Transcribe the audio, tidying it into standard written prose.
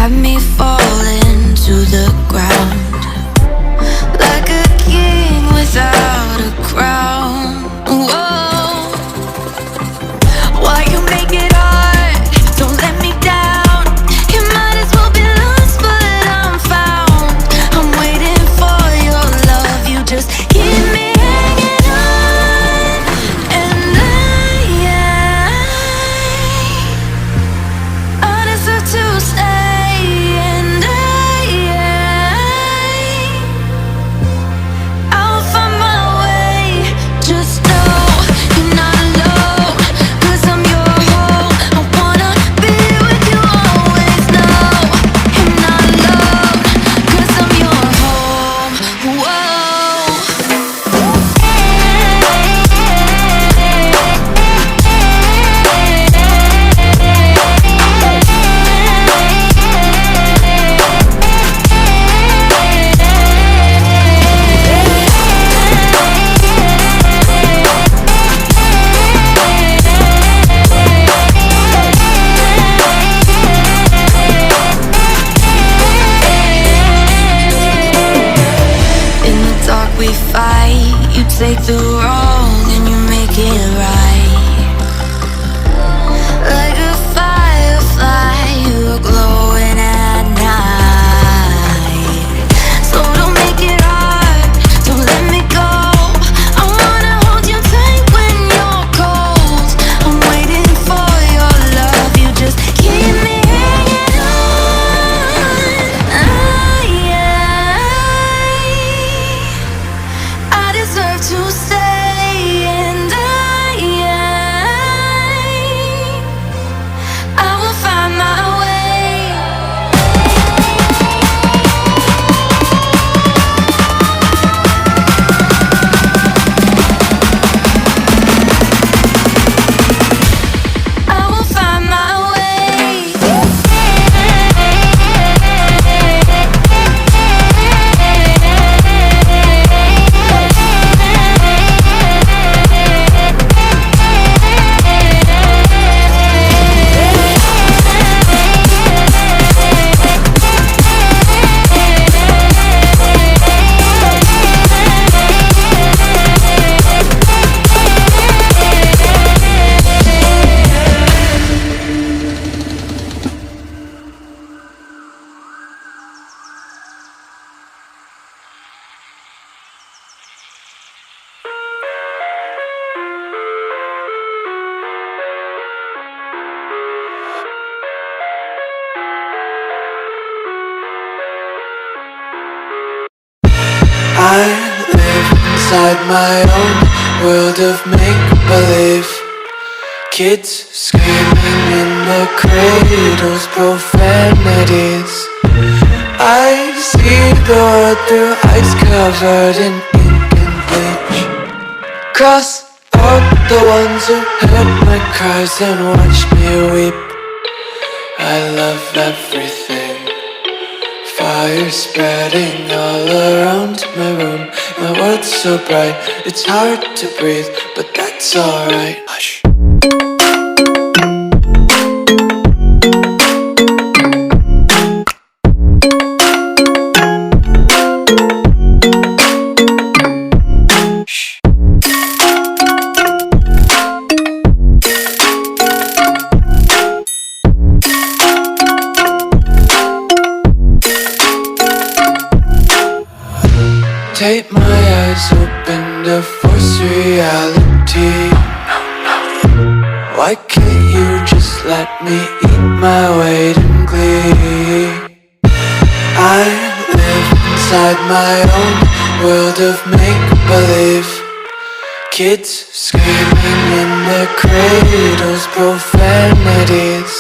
had me falling to the ground like a king without a crown. Whoa. Why you make it hard? Don't let me down. You might as well be lost, but I'm found. I'm waiting for your love. You just keep me hanging on. And I deserve to stay. And I'll find my way. Just know you're not alone, 'cause I'm your home. I wanna be with you always. Know you're not alone, 'cause I'm your home. Whoa. In the dark we fight. You take the wrong and you make it right. Like a firefly, you're glowing at night. So don't make it hard, don't let me go. I wanna hold you tight when you're cold. I'm waiting for your love. You just keep me hanging on. I deserve to stay. And I will find my way. I will find my way. I live inside my own world of make-believe. Kids screaming in the cradles, profanities. I see the world through eyes covered in ink and bleach. Cross out the ones who heard my cries and watched me weep. I love everything. Fire spreading all around my room. My world's so bright, it's hard to breathe, but that's alright. Hush. Tape my eyes open to force reality. Why can't you just let me eat my weight in glee? I live inside my own world of make-believe. Kids screaming in their cradles, profanities.